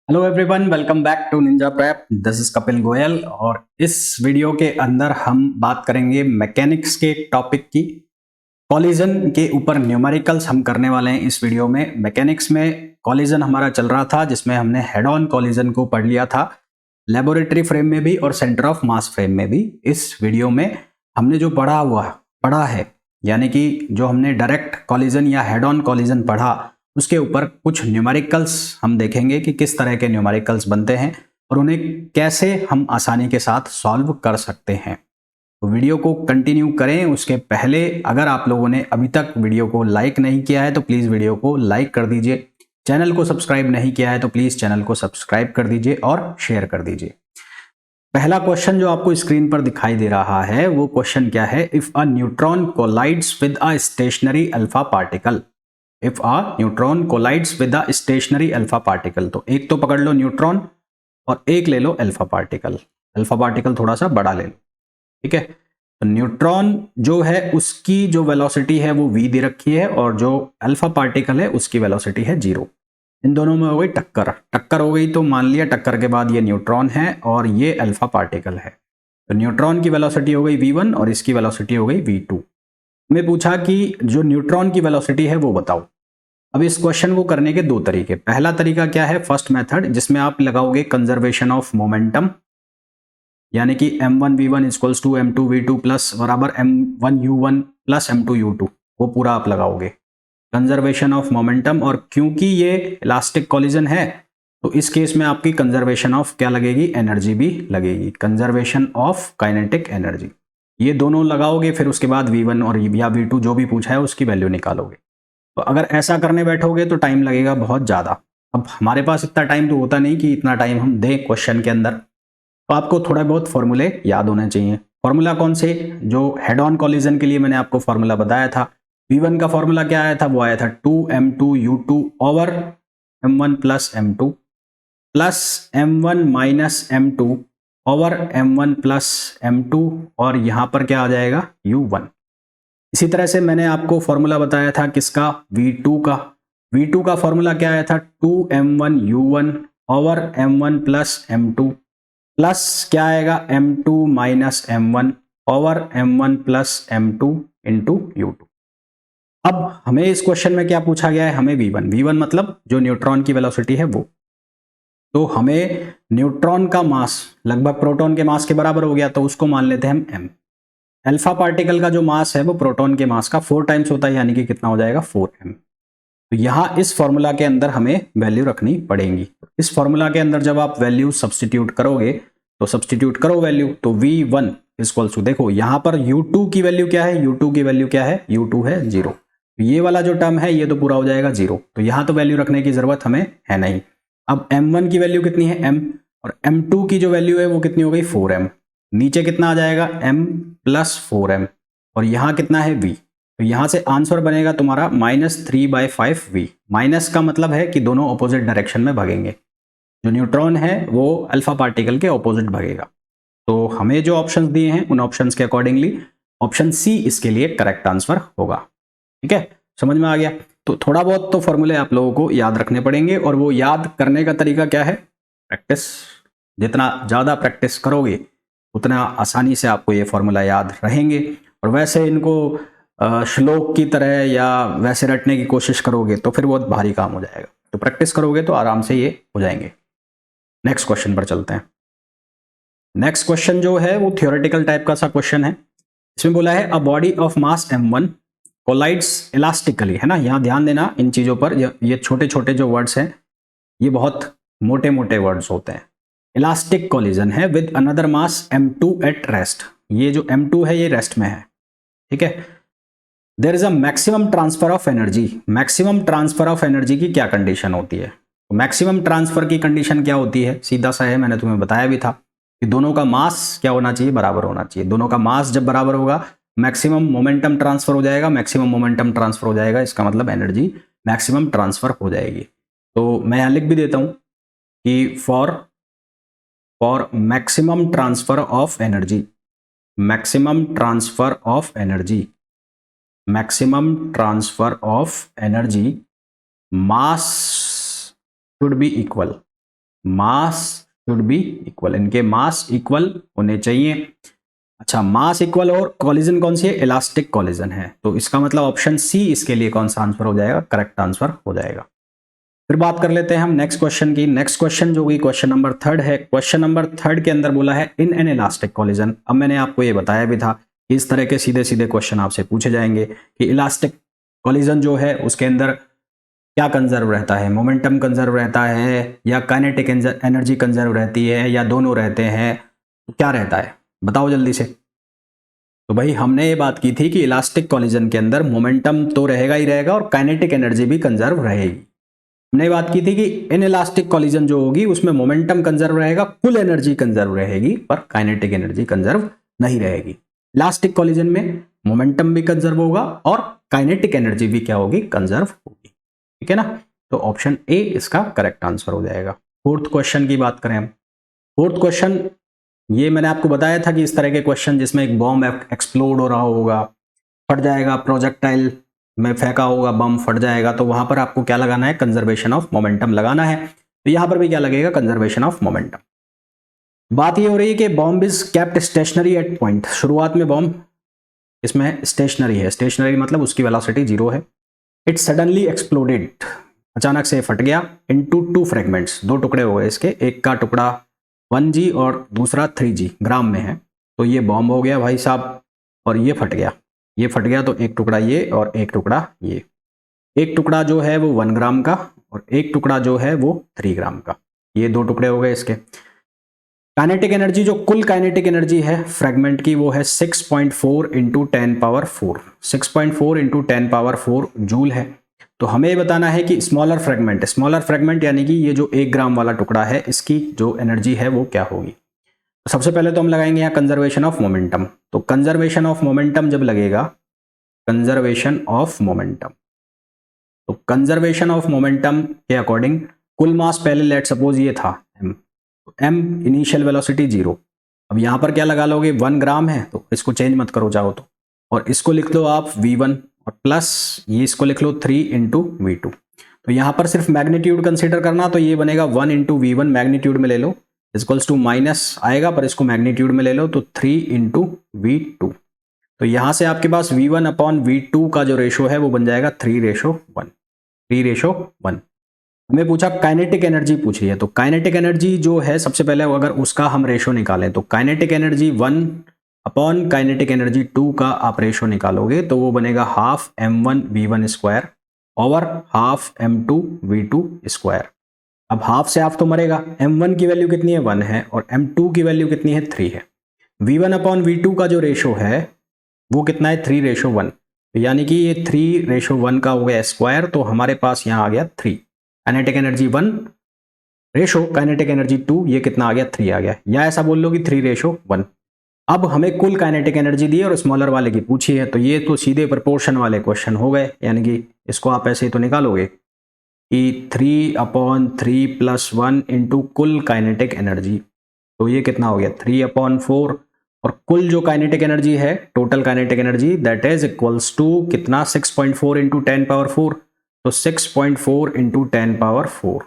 Hello everyone, welcome back to ninja prep. This is Kapil Goyal और इस video के अंदर हम बात करेंगे मैकेनिक्स के टॉपिक की। कॉलिजन के ऊपर न्यूमेरिकल्स हम करने वाले हैं इस वीडियो में। मैकेनिक्स में कॉलिजन हमारा चल रहा था जिसमें हमने हेड ऑन कॉलिजन को पढ़ लिया था, लेबोरेटरी फ्रेम में भी और सेंटर ऑफ मास फ्रेम में भी। इस वीडियो में हमने जो पढ़ा है यानी कि जो हमने डायरेक्ट कॉलिजन या हेड ऑन कॉलिजन पढ़ा उसके ऊपर कुछ न्यूमेरिकल्स हम देखेंगे कि किस तरह के न्यूमेरिकल्स बनते हैं और उन्हें कैसे हम आसानी के साथ सॉल्व कर सकते हैं। तो वीडियो को कंटिन्यू करें उसके पहले अगर आप लोगों ने अभी तक वीडियो को लाइक नहीं किया है तो प्लीज़ वीडियो को लाइक कर दीजिए। चैनल को सब्सक्राइब नहीं किया है तो प्लीज़ चैनल को सब्सक्राइब कर दीजिए और शेयर कर दीजिए। पहला क्वेश्चन जो आपको स्क्रीन पर दिखाई दे रहा है वो क्वेश्चन क्या है? If a neutron collides with a stationary alpha particle, if a neutron collides with a stationary alpha particle, तो एक तो पकड़ लो न्यूट्रॉन और एक ले लो अल्फा पार्टिकल। अल्फा पार्टिकल थोड़ा सा बड़ा ले लो, ठीक है। तो न्यूट्रॉन जो है उसकी जो वेलोसिटी है वो v दे रखी है और जो अल्फा पार्टिकल है उसकी वेलोसिटी है 0। इन दोनों में हो गई टक्कर। टक्कर हो गई तो मान लिया टक्कर के बाद ये न्यूट्रॉन है और ये अल्फा पार्टिकल है। तो न्यूट्रॉन की वेलोसिटी हो गई v1 और इसकी वेलोसिटी हो गई v2। हमें पूछा कि जो न्यूट्रॉन की वेलोसिटी है वो बताओ। अब इस क्वेश्चन को करने के दो तरीके। पहला तरीका क्या है? फर्स्ट मेथड, जिसमें आप लगाओगे कंजर्वेशन ऑफ मोमेंटम, यानी कि m1v1 equals to m2v2 plus बराबर m1u1 प्लस m2u2, वो पूरा आप लगाओगे कंजर्वेशन ऑफ मोमेंटम। और क्योंकि ये इलास्टिक कॉलिजन है तो इस केस में आपकी कंजर्वेशन ऑफ क्या लगेगी? एनर्जी भी लगेगी, कंजर्वेशन ऑफ काइनेटिक एनर्जी। ये दोनों लगाओगे, फिर उसके बाद v1 और या v2 जो भी पूछा है उसकी वैल्यू निकालोगे। तो अगर ऐसा करने बैठोगे तो टाइम लगेगा बहुत ज़्यादा। अब हमारे पास इतना टाइम तो होता नहीं कि इतना टाइम हम दें क्वेश्चन के अंदर, तो आपको थोड़ा बहुत फॉर्मूले याद होने चाहिए। फॉर्मूला कौन से? जो हेड ऑन कॉलिजन के लिए मैंने आपको फॉर्मूला बताया था, v1 का फॉर्मूला क्या आया था? वो आया था 2m2u2 over m1 plus m2 plus m1 minus m2 over m1 plus m2 और यहां पर क्या आ जाएगा? u1। इसी तरह से मैंने आपको फॉर्मूला बताया था किसका? v2 का। v2 का फॉर्मूला क्या आया था? 2m1u1 over m1 plus m2 plus क्या आएगा? m2 minus m1 over m1 plus m2 into u2। अब हमें इस क्वेश्चन में क्या पूछा गया है? हमें v1 मतलब जो न्यूट्रॉन की वेलोसिटी है वो। तो हमें न्यूट्रॉन का मास लगभग प्रोटॉन के मास के बराबर हो गया, तो उसको मान लेते हैं हम m। अल्फा पार्टिकल का जो मास है वो प्रोटॉन के मास का 4 टाइम्स होता है, यानी कि कितना हो जाएगा? 4m। तो यहां इस फॉर्मूला के अंदर हमें वैल्यू रखनी पड़ेगी। इस फॉर्मूला के अंदर जब आप वैल्यू सब्स्टिट्यूट करोगे तो सब्स्टिट्यूट करो वैल्यू, तो v1 इक्वल्स टू, देखो यहां पर u2 की वैल्यू क्या है? u2 की वैल्यू क्या है? u2 है 0। ये वाला जो टर्म है ये तो पूरा हो जाएगा 0, तो यहां तो वैल्यू रखने की जरूरत हमें है नहीं। अब m1 की वैल्यू कितनी है? m। और m2 की जो वैल्यू है वो कितनी हो गई? 4m। नीचे कितना आ जाएगा? m प्लस 4m और यहां कितना है? v। तो यहां से आंसर बनेगा तुम्हारा -3/5v। माइनस का मतलब है कि दोनों ऑपोजिट डायरेक्शन में भागेंगे। जो न्यूट्रॉन है वो अल्फा पार्टिकल के ऑपोजिट भागेगा। तो हमें जो ऑप्शंस दिए हैं उन ऑप्शंस के अकॉर्डिंगली ऑप्शन सी इसके लिए करेक्ट आंसर होगा। ठीक है, समझ में आ गया? तो थोड़ा बहुत तो फॉर्मूले आप लोगों को याद रखने पड़ेंगे और वो याद करने का तरीका क्या है? प्रैक्टिस। जितना ज़्यादा प्रैक्टिस करोगे उतना आसानी से आपको ये फॉर्मूला याद रहेंगे। और वैसे इनको श्लोक की तरह या वैसे रटने की कोशिश करोगे तो फिर बहुत भारी काम हो जाएगा। तो प्रैक्टिस करोगे तो आराम से ये हो जाएंगे। नेक्स्ट क्वेश्चन पर चलते हैं। नेक्स्ट क्वेश्चन जो है वो थियोरेटिकल टाइप का सा क्वेश्चन है। इसमें बोला है a body of mass m1 collides elastically, है ना? यहां ध्यान देना इन चीजों पर। ये छोटे छोटे जो वर्ड्स हैं ये बहुत मोटे मोटे वर्ड्स होते हैं। इलास्टिक कॉलिजन है with another mass m2 at rest. ये जो m2 है ये रेस्ट में है, ठीक है। There is a maximum transfer of energy. Maximum transfer of energy की क्या कंडीशन होती है? मैक्सिमम ट्रांसफर की कंडीशन क्या होती है? सीधा सा है, मैंने तुम्हें बताया भी था कि दोनों का मास क्या होना चाहिए? बराबर होना चाहिए। दोनों का मास जब बराबर होगा मैक्सिमम मोमेंटम ट्रांसफर हो जाएगा। मैक्सिमम मोमेंटम ट्रांसफर हो जाएगा इसका मतलब एनर्जी मैक्सिमम ट्रांसफर हो जाएगी। तो मैं यहां लिख भी देता हूं कि for maximum transfer of energy, maximum transfer of energy, maximum transfer of energy mass should be equal. Mass should be equal, इनके मास इक्वल होने चाहिए। अच्छा, मास इक्वल और कॉलिजन कौन सी है? इलास्टिक कॉलिजन है, तो इसका मतलब ऑप्शन सी इसके लिए कौन सा आंसर हो जाएगा? करेक्ट आंसर हो जाएगा। फिर बात कर लेते हैं हम नेक्स्ट क्वेश्चन की। नेक्स्ट क्वेश्चन जो कि क्वेश्चन नंबर 3 है। क्वेश्चन नंबर 3 के अंदर बोला है इन एन इलास्टिक कॉलिजन। अब मैंने आपको ये बताया भी था कि इस तरह के सीधे सीधे क्वेश्चन आपसे पूछे जाएंगे कि इलास्टिक कॉलिजन जो है उसके अंदर क्या कंजर्व रहता है? मोमेंटम कंजर्व रहता है या काइनेटिक एनर्जी कंजर्व रहती है या दोनों रहते हैं? तो क्या रहता है बताओ जल्दी से। तो भाई हमने ये बात की थी कि इलास्टिक कॉलिजन के अंदर मोमेंटम तो रहेगा ही रहेगा और काइनेटिक एनर्जी भी कंजर्व रहेगी। हमने बात की थी कि इन इलास्टिक कॉलिजन जो होगी उसमें मोमेंटम कंजर्व रहेगा, कुल एनर्जी कंजर्व रहेगी, पर काइनेटिक एनर्जी कंजर्व नहीं रहेगी। इलास्टिक कॉलिजन में मोमेंटम भी कंजर्व होगा और काइनेटिक एनर्जी भी क्या होगी? कंजर्व होगी। ठीक है ना? तो ऑप्शन ए इसका करेक्ट आंसर हो जाएगा। फोर्थ क्वेश्चन की बात करें हम। फोर्थ क्वेश्चन, ये मैंने आपको बताया था कि इस तरह के क्वेश्चन जिसमें एक बॉम्ब एक्सप्लोड हो रहा होगा, फट जाएगा, प्रोजेक्टाइल में फेंका होगा, बम फट जाएगा, तो वहां पर आपको क्या लगाना है? कंजर्वेशन ऑफ मोमेंटम लगाना है। तो यहां पर भी क्या लगेगा? Conservation of momentum. बात ये हो रही है कि bomb is kept stationary at point. शुरुआत में बॉम्ब इसमें स्टेशनरी है, स्टेशनरी मतलब उसकी वेलोसिटी 0 है। इट सडनली एक्सप्लोडेड, अचानक से फट गया, इनटू 2 फ्रेगमेंट्स, 2 टुकड़े हो गए इसके, एक का टुकड़ा 1G और दूसरा 3G ग्राम में है। तो ये बॉम्ब हो गया भाई साहब और ये फट गया। ये फट गया तो एक टुकड़ा ये और एक टुकड़ा ये। एक टुकड़ा जो है वो 1 ग्राम का और एक टुकड़ा जो है वो 3 ग्राम का। ये 2 टुकड़े हो गए इसके। काइनेटिक एनर्जी, जो कुल काइनेटिक एनर्जी है फ्रेगमेंट की, वो है 6.4 इंटू 10⁴। 6.4 इंटू 10⁴ जूल है। तो हमें बताना है कि स्मॉलर फ्रेगमेंट यानी कि ये जो 1 ग्राम वाला टुकड़ा है इसकी जो एनर्जी है वो क्या होगी। तो सबसे पहले तो हम लगाएंगे यहाँ कंजर्वेशन ऑफ मोमेंटम। तो कंजर्वेशन ऑफ मोमेंटम जब लगेगा, कंजर्वेशन ऑफ मोमेंटम, तो कंजर्वेशन ऑफ मोमेंटम के अकॉर्डिंग कुल मास पहले लेट सपोज ये था m, तो m इनिशियल वेलोसिटी 0। अब यहां पर क्या लगा लोगे? 1 ग्राम है तो इसको चेंज मत करो चाहो तो, और इसको लिख लो आप v1 और प्लस ये इसको लिख लो 3 इंटू v2। तो यहां पर सिर्फ मैग्नीट्यूड कंसीडर करना, तो ये बनेगा 1 इंटू वी वन, मैग्नीट्यूड में ले लो, इक्वल्स टू माइनस आएगा पर इसको मैग्नीट्यूड में ले लो तो 3 इंटू v2। तो यहां से आपके पास v1 अपॉन v2 का जो रेशो है वो बन जाएगा 3:1। 3:1। हमें पूछा काइनेटिक एनर्जी पूछ रही है, तो काइनेटिक एनर्जी जो है सबसे पहले अगर उसका हम रेशो निकालें तो kinetic energy 1 upon kinetic energy 2 का आप रेशो निकालोगे तो वो बनेगा half m1v1² over half m2v2²। अब हाफ से हाफ तो मरेगा, m1 की वैल्यू कितनी है? 1 है और m2 की वैल्यू कितनी है? 3 है। v1 अपॉन v2 का जो रेशो है वो कितना है? 3:1। यानी कि ये 3:1 का हो गया स्क्वायर, तो हमारे पास यहाँ आ गया 3। Kinetic energy 1 ratio kinetic energy 2, ये कितना आ गया? 3 आ गया, या ऐसा बोल लो कि 3:1। अब हमें कुल काइनेटिक एनर्जी दी और स्मॉलर वाले की पूछी है, तो ये तो सीधे प्रोपोर्शन वाले क्वेश्चन हो गए, यानी कि इसको आप ऐसे ही तो निकालोगे कि 3/3 + 1 इंटू कुल काइनेटिक एनर्जी, तो ये कितना हो गया? 3/4। और कुल जो काइनेटिक एनर्जी है, total kinetic energy, that is equals to कितना? 6.4 इंटू 10⁴। तो 6.4 इंटू 10⁴।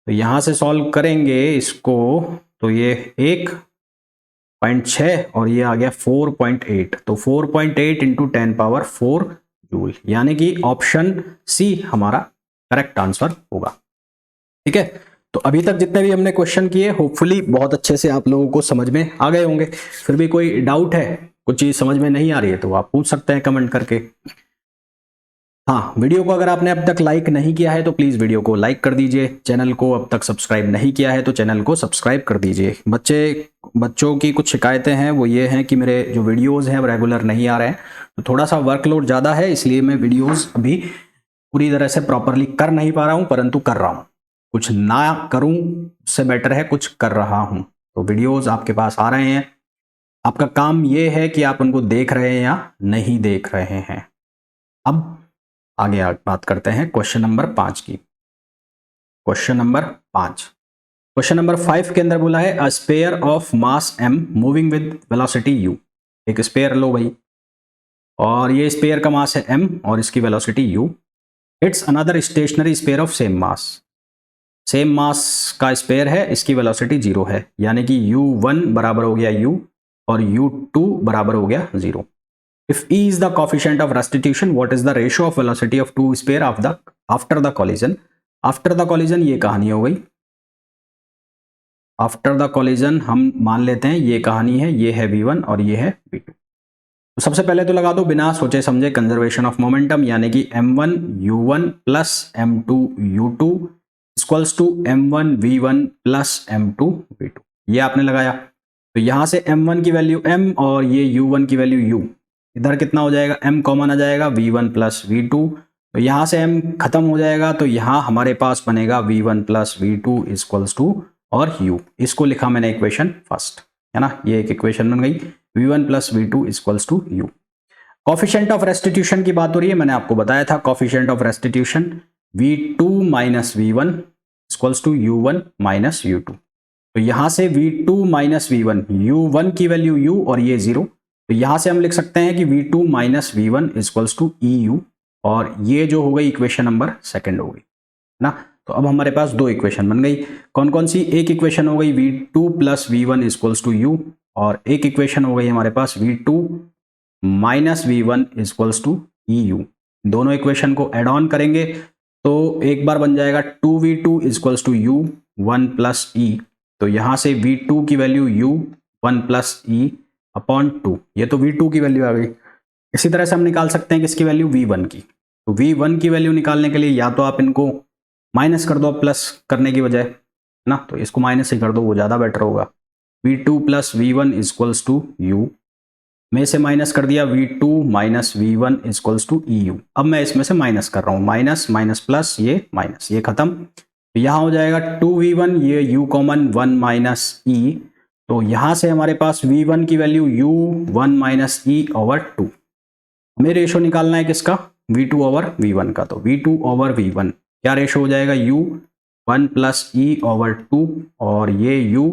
तो यहां से सॉल्व करेंगे इसको तो ये 1.6 और ये आ गया 4.8। तो 4.8 इंटू 10⁴ जूल, यानी कि ऑप्शन सी हमारा करेक्ट आंसर होगा। ठीक है, तो अभी तक जितने भी हमने क्वेश्चन किए होपफुली बहुत अच्छे से आप लोगों को समझ में आ गए होंगे। फिर भी कोई डाउट है, कुछ चीज समझ में नहीं आ रही है तो आप पूछ सकते हैं कमेंट करके। हाँ, वीडियो को अगर आपने अब तक लाइक नहीं किया है तो प्लीज़ वीडियो को लाइक कर दीजिए। चैनल को अब तक सब्सक्राइब नहीं किया है तो चैनल को सब्सक्राइब कर दीजिए। बच्चों की कुछ शिकायतें हैं, वो ये हैं कि मेरे जो वीडियोस हैं वो रेगुलर नहीं आ रहे हैं, तो थोड़ा सा वर्कलोड ज़्यादा है, इसलिए मैं वीडियोज़ अभी पूरी तरह से प्रॉपरली कर नहीं पा रहा हूँ, परंतु कर रहा हूँ। कुछ ना करूँ उससे बेटर है कुछ कर रहा हूँ। तो वीडियोज़ आपके पास आ रहे हैं, आपका काम ये है कि आप उनको देख रहे हैं या नहीं देख रहे हैं। अब आगे बात करते हैं क्वेश्चन नंबर 5 की। क्वेश्चन नंबर 5, क्वेश्चन नंबर 5 के अंदर बोला है a sphere of mass m moving with velocity u। एक स्पेयर लो भाई, और ये स्पेयर का मास है m और इसकी velocity u। It's another stationary sphere of same mass. Same mass का स्पेयर है, इसकी वेलोसिटी 0 है, यानी कि u1 बराबर हो गया u और u2 बराबर हो गया 0। If e is the coefficient of restitution, what is the ratio of velocity of two sphere of the after the collision? After the collision ये कहानी हो गई। आफ्टर द कॉलिजन हम मान लेते हैं ये कहानी है, ये है v1 और ये है v2। तो सबसे पहले तो लगा दो बिना सोचे समझे कंजर्वेशन ऑफ मोमेंटम, यानी कि m1 u1 plus m2 u2 equals to m1 v1 plus m2 v2। ये आपने लगाया, तो यहां से m1 की वैल्यू m और ये u1 की वैल्यू u, इधर कितना हो जाएगा, m कॉमन आ जाएगा, v1 प्लस v2, तो यहां से m खत्म हो जाएगा, तो यहां हमारे पास बनेगा v1 plus v2 equals to और u, इसको लिखा मैंने इक्वेशन फर्स्ट, है ना, ये एक इक्वेशन बन गई, v1 plus v2 equals to u। Coefficient of restitution की बात हो रही है, मैंने आपको बताया था coefficient of restitution v2 minus v1 equals to u1 minus u2। तो यहां से v2 माइनस v1, u1 की वैल्यू u और ये 0, तो यहां से हम लिख सकते हैं कि v2 minus v1 equals to eu, और ये जो हो गई इक्वेशन नंबर सेकंड हो गई ना। तो अब हमारे पास दो इक्वेशन बन गई, कौन कौन सी, एक इक्वेशन हो गई v2 plus v1 equals to u, और एक इक्वेशन हो गई हमारे पास v2 minus v1 equals to eu। दोनों इक्वेशन को एड ऑन करेंगे तो एक बार बन जाएगा 2v2 equals to u 1 plus e, तो यहां से v2 की value u 1 plus e upon 2, ये तो v2 की वैल्यू आ गई। इसी तरह से हम निकाल सकते हैं किसकी वैल्यू, v1 की। तो v1 की वैल्यू निकालने के लिए या तो आप इनको माइनस कर दो प्लस करने की बजाय ना, तो इसको माइनस ही कर दो, वो ज़्यादा बेटर होगा। v2 plus v1 equals to u, में से माइनस कर दिया v2 minus v1 equals to eu। अब मैं इसमें से माइनस कर रहा हूँ, माइनस माइनस प्लस, ये माइनस, ये खत्म, तो यहाँ हो जाएगा 2v1, ये u कॉमन 1 माइनस e, तो यहाँ से हमारे पास v1 की value u 1 minus e over 2। हमें रेशो निकालना है किसका, v2 ओवर v1 का, तो v2 ओवर v1 क्या रेशो हो जाएगा, u 1 प्लस e ओवर 2 और ये u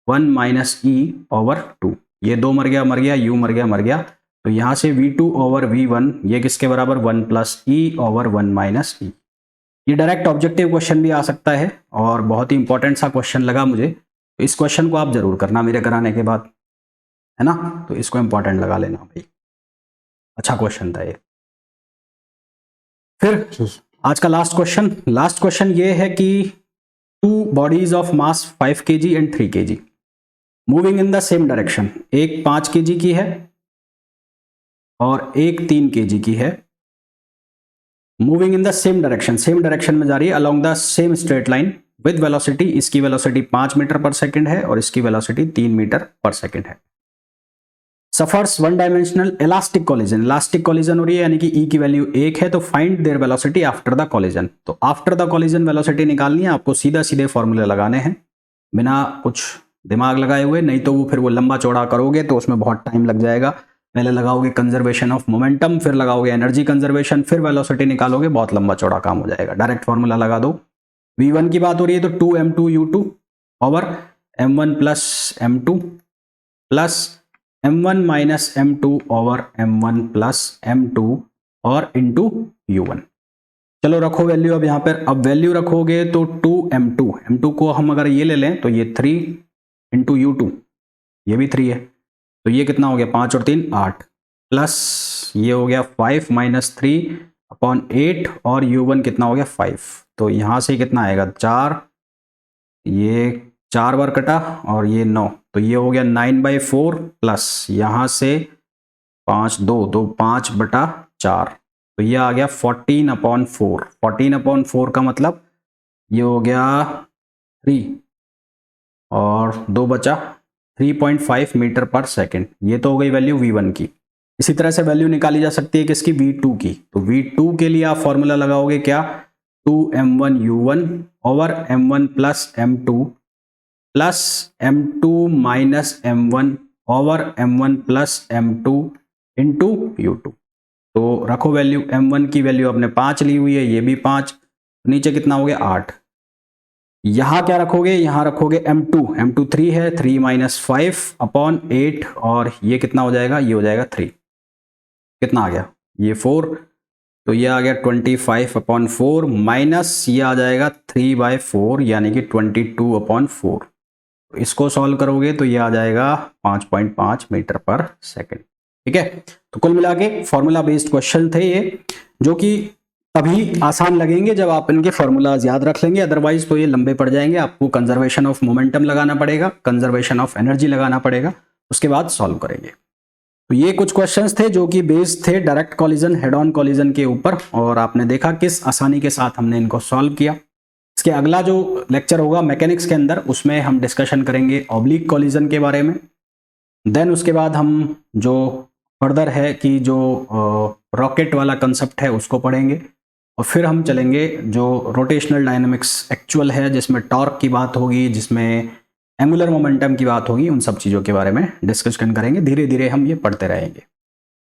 1 माइनस e ओवर 2, ये दो मर गया, u मर गया, तो यहाँ से v2 ओवर v1 ये किसके बराबर, 1 plus e over 1 minus e। ये डायरेक्ट ऑब्जेक्टिव क्वेश्चन भी आ सकता है और बहुत ही इंपॉर्टेंट सा क्वेश्चन लगा मुझे, तो इस क्वेश्चन को आप जरूर करना मेरे कराने के बाद, है ना, तो इसको इंपॉर्टेंट लगा लेना भाई, अच्छा क्वेश्चन था ये। फिर आज का लास्ट क्वेश्चन ये है कि two bodies of mass 5 kg and 3 kg moving in the same direction, एक 5 kg की है और एक 3 kg की है, moving in the same direction में जा रही है along the same straight line with velocity, इसकी वेलोसिटी 5 मीटर पर सेकंड है और इसकी वेलोसिटी 3 मीटर पर सेकंड है। Suffers one dimensional elastic collision हो रही है, यानी कि E की वैल्यू 1 है, तो find there velocity after the collision. तो आफ्टर द कॉलिजन वेलोसिटी निकालनी है आपको, सीधे फॉर्मूले लगाने हैं बिना कुछ दिमाग लगाए हुए, नहीं तो वो फिर वो लंबा चौड़ा करोगे तो उसमें बहुत टाइम लग जाएगा। पहले लगाओगे कंजर्वेशन ऑफ मोमेंटम, फिर लगाओगे एनर्जी कंजर्वेशन, फिर वेलोसिटी निकालोगे, बहुत लंबा चौड़ा काम हो जाएगा। डायरेक्ट फॉर्मूला लगा दो। v1 की बात हो रही है तो 2m2 u2 over m1 plus m2 plus m1 minus m2 over m1 plus m2 और इंटू u1। चलो रखो वैल्यू अब यहाँ पर, अब वैल्यू रखोगे तो 2m2 को हम अगर ये ले लें तो ये 3 इंटू u2, ये भी 3 है, तो ये कितना हो गया, 5 और 3 8, प्लस ये हो गया 5 माइनस 3 अपॉन 8 और u1 कितना हो गया 5, तो यहाँ से कितना आएगा 4, ये 4 बार कटा और ये 9, तो ये हो गया 9/4 प्लस यहाँ से 5 2 5 बटा 4, तो ये आ गया 14/4। 14/4 का मतलब ये हो गया 3 और 2 बचा 3.5 मीटर पर सेकेंड, ये तो हो गई वैल्यू v1 की। इसी तरह से वैल्यू निकाली जा सकती है किसकी, v2 की। तो v2 के लिए आप फॉर्मूला लगाओगे क्या, 2m1 u1 over m1 plus m2 plus m2 minus m1 over m1 plus m2 into u2। तो रखो वैल्यू, m1 की वैल्यू आपने 5 ली हुई है, ये भी 5, नीचे कितना हो गया 8। यहां क्या रखोगे, यहां रखोगे m2 3 है, 3 माइनस 5 अपॉन 8 और ये कितना हो जाएगा, ये हो जाएगा 3, कितना आ गया ये 4, तो ये आ गया 25/4 माइनस ये आ जाएगा 3/4 यानी कि 22/4। इसको सॉल्व करोगे तो ये आ जाएगा 5.5 मीटर पर सेकंड। ठीक है, तो कुल मिला के फॉर्मूला बेस्ड क्वेश्चन थे ये, जो कि तभी आसान लगेंगे जब आप इनके फॉर्मूलाज याद रख लेंगे, अदरवाइज तो ये लंबे पड़ जाएंगे। आपको कंजर्वेशन ऑफ मोमेंटम लगाना पड़ेगा, कंजर्वेशन ऑफ एनर्जी लगाना पड़ेगा, उसके बाद सॉल्व करेंगे। तो ये कुछ क्वेश्चंस थे जो कि बेस्ड थे direct collision, head on collision के ऊपर, और आपने देखा किस आसानी के साथ हमने इनको सॉल्व किया। इसके अगला जो लेक्चर होगा मैकेनिक्स के अंदर, उसमें हम डिस्कशन करेंगे ऑब्लिक कॉलिजन के बारे में। देन उसके बाद हम जो फर्दर है कि जो रॉकेट वाला कंसेप्ट है उसको पढ़ेंगे, और फिर हम चलेंगे जो रोटेशनल डायनामिक्स एक्चुअल है, जिसमें टॉर्क की बात होगी, जिसमें एंगुलर मोमेंटम की बात होगी, उन सब चीज़ों के बारे में डिस्कशन करेंगे। धीरे धीरे हम ये पढ़ते रहेंगे।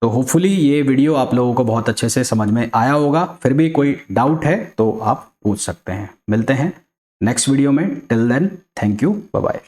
तो होपफुली ये वीडियो आप लोगों को बहुत अच्छे से समझ में आया होगा। फिर भी कोई डाउट है तो आप पूछ सकते हैं। मिलते हैं नेक्स्ट वीडियो में। Till then, thank you, bye bye.